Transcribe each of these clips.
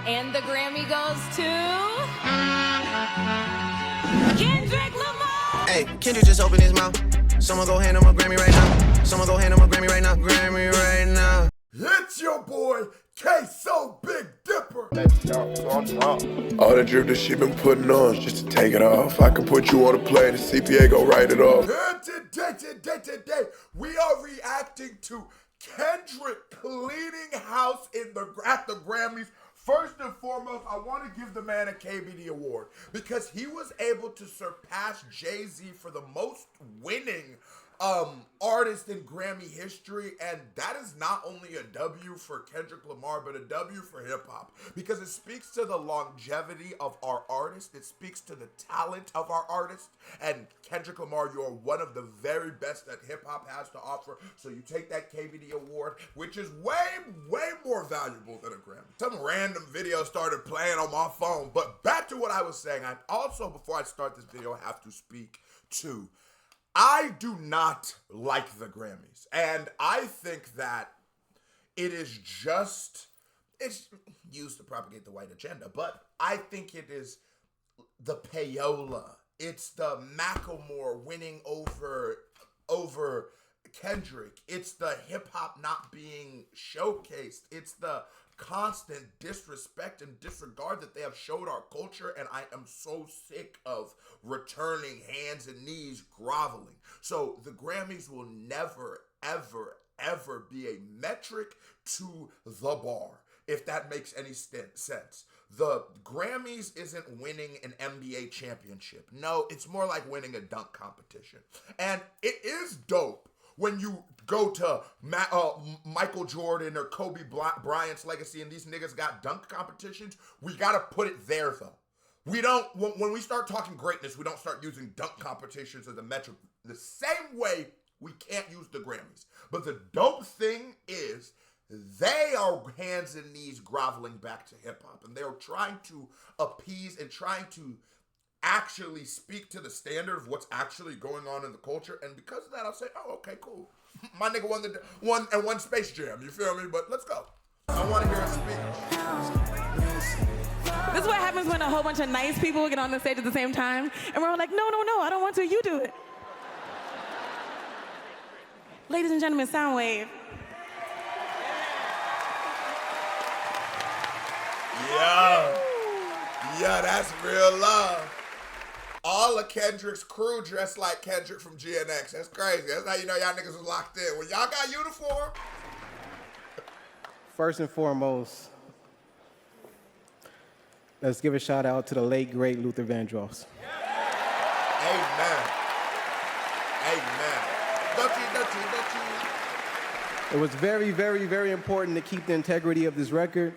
And the Grammy goes to Kendrick Lamar. Hey, Kendrick just opened his mouth. Someone go hand him a Grammy right now. Someone go hand him a Grammy right now. Grammy right now. It's your boy, K-So Big Dipper. All the drip that she been putting on just to take it off. I can put you on a plane and CPA go write it off. Today, we are reacting to Kendrick cleaning house at the Grammys. First and foremost, I want to give the man a KBD award because he was able to surpass Jay-Z for the most winning artist in Grammy history, and that is not only a W for Kendrick Lamar, but a W for hip-hop, because it speaks to the longevity of our artist, it speaks to the talent of our artist, and Kendrick Lamar, you're one of the very best that hip-hop has to offer, so you take that KBD award, which is way more valuable than a Grammy. Some random video started playing on my phone, but back to what I was saying, I also, before I start this video, have to speak to I do not like the Grammys, and I think that it is it's used to propagate the white agenda, but I think it is the payola. It's the Macklemore winning over Kendrick. It's the hip-hop not being showcased. It's the constant disrespect and disregard that they have showed our culture, and I am so sick of returning hands and knees groveling. So the Grammys will never, ever be a metric to the bar, if that makes any sense. The Grammys isn't winning an NBA championship. No, it's more like winning a dunk competition. And it is dope when you go to Michael Jordan or Kobe Bryant's legacy and these niggas got dunk competitions, we gotta put it there though. We don't, when we start talking greatness, we don't start using dunk competitions as a metric. The same way we can't use the Grammys. But the dope thing is they are hands and knees groveling back to hip hop, and they're trying to appease and trying to actually speak to the standard of what's actually going on in the culture, and because of that, I'll say, oh, okay, cool. My nigga won Space Jam, you feel me? But let's go. I want to hear a speech. This is what happens when a whole bunch of nice people get on the stage at the same time, and we're all like, no, I don't want to, you do it. Ladies and gentlemen, Soundwave. Yeah, that's real love. All of Kendrick's crew dressed like Kendrick from GNX. That's crazy. That's how you know y'all niggas was locked in. When y'all got uniform. First and foremost, let's give a shout out to the late, great Luther Vandross. Amen. Dutchie. It was very important to keep the integrity of this record.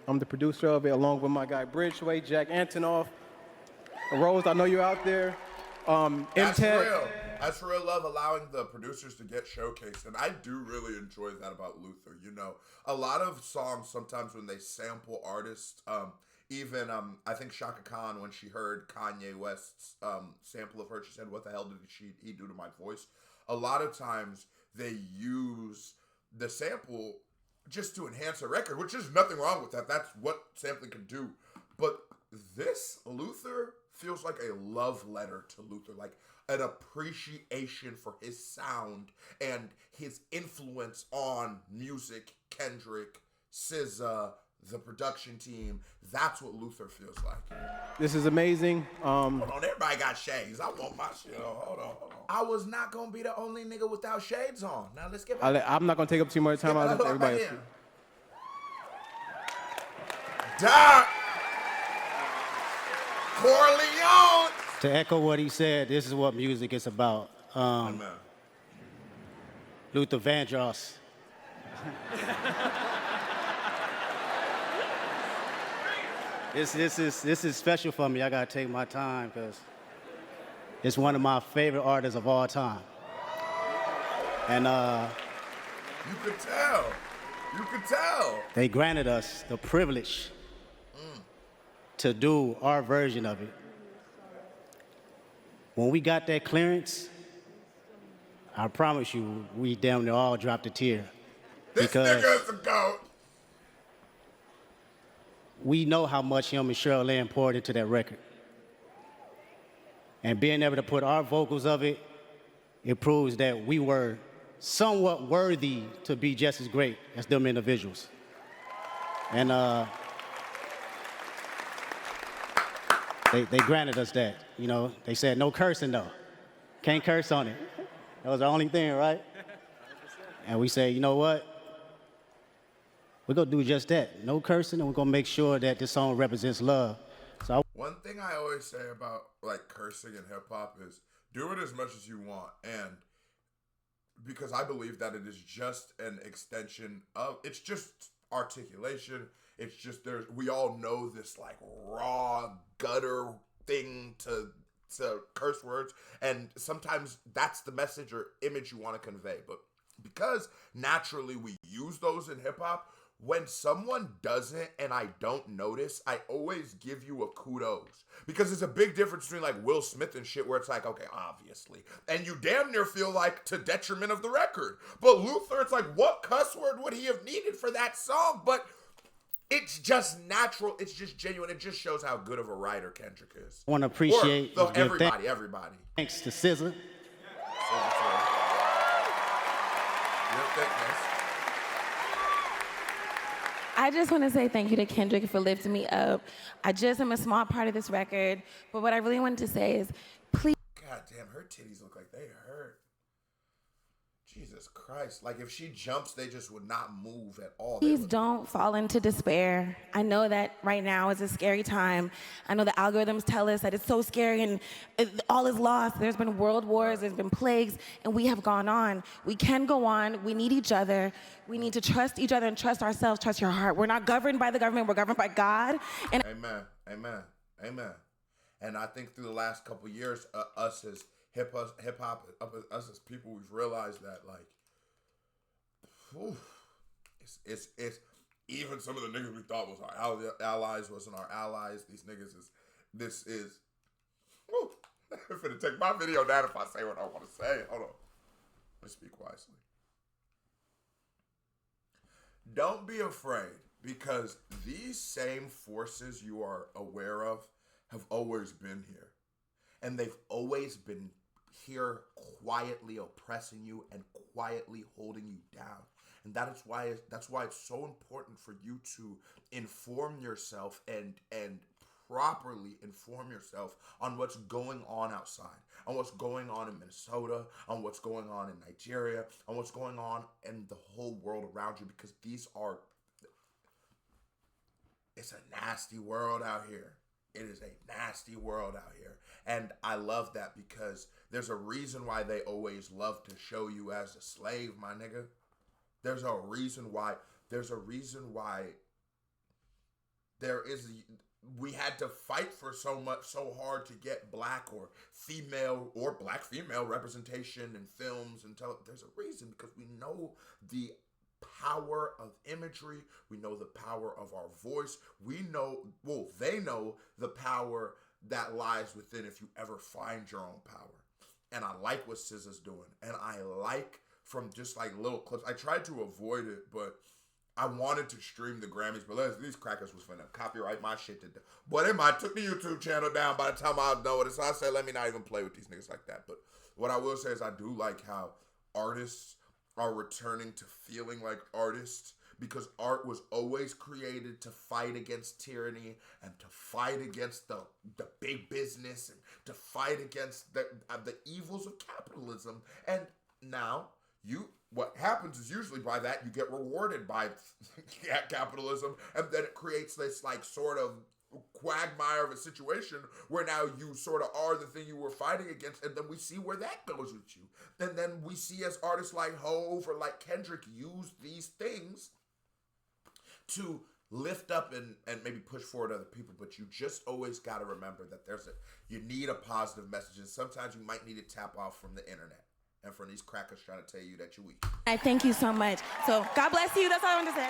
I'm the producer of it, along with my guy Bridgeway, Jack Antonoff. Rose, I know you're out there. That's real. That's real love, allowing the producers to get showcased. And I do really enjoy that about Luther. You know, a lot of songs, sometimes when they sample artists, even I think Shaka Khan, when she heard Kanye West's sample of her, she said, what the hell did he do to my voice? A lot of times they use the sample just to enhance a record, which is nothing wrong with that. That's what sampling can do. But this, Luther, feels like a love letter to Luther, like an appreciation for his sound and his influence on music, Kendrick, SZA, the production team. That's what Luther feels like. This is amazing. Hold on, everybody got shades. I want my shit on. Hold on. I was not gonna be the only nigga without shades on. Now let's get back. I'm not gonna take up too much time. I'll let everybody see. Doc Corleone. To echo what he said, this is what music is about. Luther Vandross. This is special for me. I gotta take my time because it's one of my favorite artists of all time. And you could tell. They granted us the privilege to do our version of it. When we got that clearance, I promise you, we damn near all dropped a tear. This nigga is a goat. we know how much him and Cheryl Lynn poured into that record. And being able to put our vocals of it, it proves that we were somewhat worthy to be just as great as them individuals. And they granted us that, you know. They said no cursing though. Can't curse on it. That was the only thing, right? And we say, you know what? We're gonna do just that. No cursing, and we're gonna make sure that this song represents love. So one thing I always say about like cursing in hip hop is do it as much as you want, and because I believe that it is just an extension of, it's just articulation. It's just we all know this like raw gutter thing to curse words, and sometimes that's the message or image you want to convey. But because naturally we use those in hip hop, when someone doesn't and I don't notice, I always give you a kudos. Because there's a big difference between like Will Smith and shit where it's like, okay, obviously. And you damn near feel like to detriment of the record. But Luther, it's like, what cuss word would he have needed for that song? But it's just natural. It's just genuine. It just shows how good of a writer Kendrick is. I want to appreciate everybody. Thanks to SZA. Your thickness. I just want to say thank you to Kendrick for lifting me up. I just am a small part of this record, but what I really wanted to say is, please. God damn, her titties look like they hurt. Jesus Christ. Like if she jumps, they just would not move at all. Please don't fall into despair. I know that right now is a scary time. I know the algorithms tell us that it's so scary and all is lost. There's been world wars, there's been plagues, and we have gone on. We can go on. We need each other. We need to trust each other and trust ourselves, trust your heart. We're not governed by the government, we're governed by God. And Amen. And I think through the last couple of years, us as hip hop, us as people, we've realized that like, it's even some of the niggas we thought was our allies wasn't our allies. This is. I'm finna take my video down if I say what I want to say. Hold on. Let's speak wisely. Don't be afraid, because these same forces you are aware of have always been here. And they've always been here quietly oppressing you and quietly holding you down. And that's why it's so important for you to inform yourself and properly inform yourself on what's going on outside, on what's going on in Minnesota, on what's going on in Nigeria, on what's going on in the whole world around you, because it's a nasty world out here. It is a nasty world out here. And I love that, because there's a reason why they always love to show you as a slave, my nigga. There's a reason why we had to fight for so hard to get black or black female representation in films and there's a reason, because we know the power of imagery. We know the power of our voice. They know the power that lies within if you ever find your own power. And I like what SZA's doing. And I like from just like little clips. I tried to avoid it, but I wanted to stream the Grammys, but these crackers was finna copyright my shit. Boy, they might took the YouTube channel down by the time I know it. So I said, let me not even play with these niggas like that. But what I will say is I do like how artists are returning to feeling like artists, because art was always created to fight against tyranny and to fight against the big business and to fight against the evils of capitalism. And now what happens is usually by that you get rewarded by capitalism, and then it creates this like sort of quagmire of a situation where now you sort of are the thing you were fighting against, and then we see where that goes with you. And then we see as artists like Hove or like Kendrick use these things to lift up and maybe push forward other people. But you just always got to remember that you need a positive message, and sometimes you might need to tap off from the internet and from these crackers trying to tell you that you're weak. I thank you so much. So God bless you. That's all I want to say.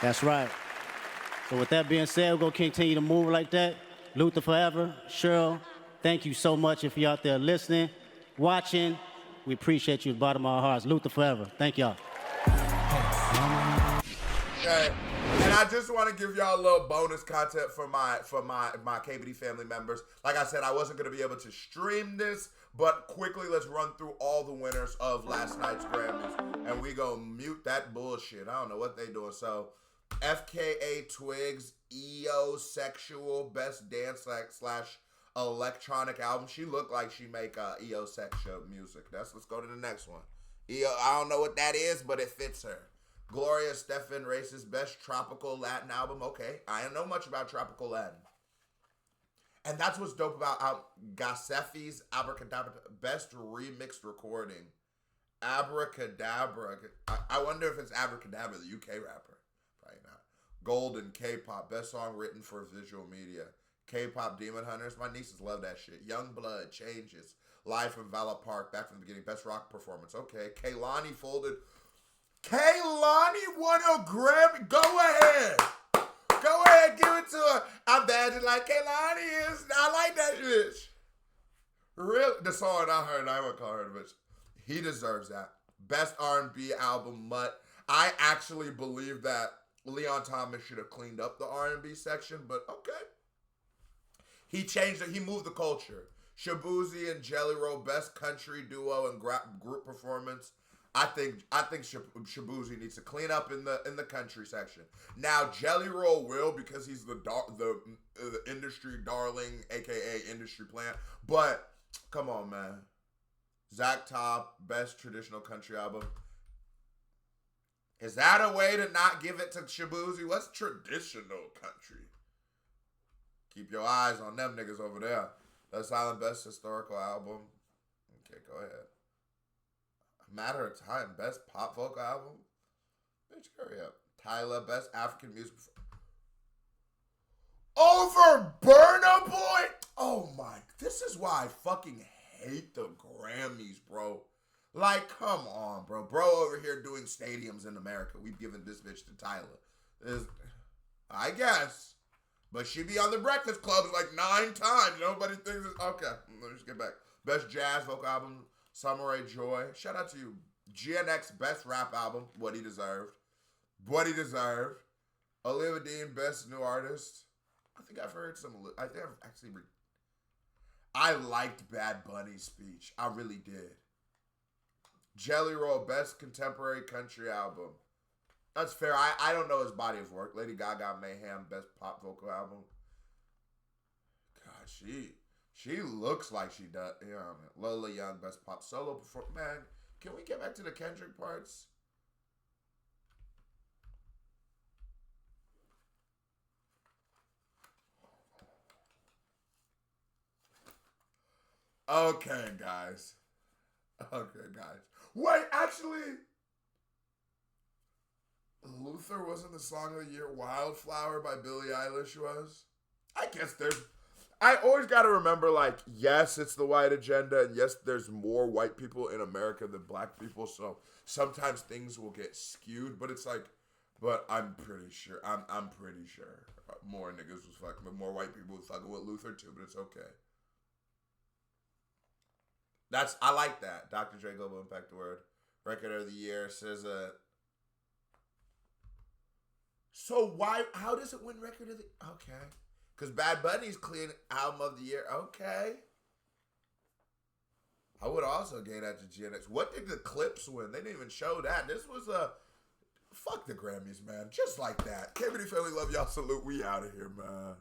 That's right. So with that being said, we're going to continue to move like that. Luther forever. Cheryl, thank you so much. If you're out there listening, watching, we appreciate you at the bottom of our hearts. Luther forever. Thank y'all. Okay. And I just want to give y'all a little bonus content for my KBD family members. Like I said, I wasn't going to be able to stream this, but quickly let's run through all the winners of last night's Grammys. And we go mute that bullshit. I don't know what they doing. So, FKA Twigs, EO Sexual, Best Dance / Electronic Album. She looked like she make EO Sexual music. Let's go to the next one. EO, I don't know what that is, but it fits her. Gloria Stefan Race's Best Tropical Latin Album. Okay, I don't know much about Tropical Latin. And that's what's dope about Gasefi's Abracadabra, Best Remixed Recording. Abracadabra. I wonder if it's Abracadabra, the UK rapper. Probably not. Golden K-pop, Best Song Written for Visual Media. K-pop Demon Hunters. My nieces love that shit. Young Blood, Changes. Live from Vala Park, back from the beginning. Best Rock Performance. Okay, Kehlani folded. Kehlani won a Grammy. Go ahead. Go ahead, give it to her. I'm bad like Kehlani is. I like that bitch. Really? The song I heard, I won't call her the bitch. He deserves that. Best R&B album, Mutt. I actually believe that Leon Thomas should have cleaned up the R&B section, but okay. He changed it. He moved the culture. Shabuzi and Jelly Roll, Best Country Duo and Group Performance. I think Shabuzi needs to clean up in the country section. Now Jelly Roll will, because he's the industry darling, aka industry plant. But come on, man. Zach Top, Best Traditional Country Album. Is that a way to not give it to Shabuzi? What's traditional country? Keep your eyes on them niggas over there. That's Island Best Historical Album. Okay, go ahead. Matter of Time, Best Pop Vocal Album. Bitch, hurry up. Tyler, Best African Music. Over Burna Boy? Oh my, this is why I fucking hate the Grammys, bro. Like, come on, bro. Bro over here doing stadiums in America. We've given this bitch to Tyler. I guess. But she be on the Breakfast Club like 9 times. Nobody thinks it's... Okay, let me just get back. Best Jazz Vocal Album. Samurai Joy. Shout out to you. GNX Best Rap Album. What he deserved. What he deserved. Olivia Dean Best New Artist. I think I've heard some... I think I've actually... I liked Bad Bunny's speech. I really did. Jelly Roll Best Contemporary Country Album. That's fair. I don't know his body of work. Lady Gaga Mayhem Best Pop Vocal Album. God, she looks like she does. You know, Lola Young Best Pop Solo Performance. Man, can we get back to the Kendrick parts? Okay, guys. Wait, actually, Luther wasn't the song of the year. Wildflower by Billie Eilish was. I guess I always got to remember, like, yes, it's the white agenda, and yes, there's more white people in America than black people, so sometimes things will get skewed, but it's like, but I'm pretty sure more niggas was fucking, more white people was fucking with Luther too, but it's okay. I like that. Dr. Dre Global Impact Award. Record of the Year, SZA. So how does it win Record of the... Okay. Because Bad Bunny's clean Album of the Year. Okay. I would also gave that to GNX. What did the Clips win? They didn't even show that. This was a... Fuck the Grammys, man. Just like that. KBD family, love y'all. Salute. We out of here, man.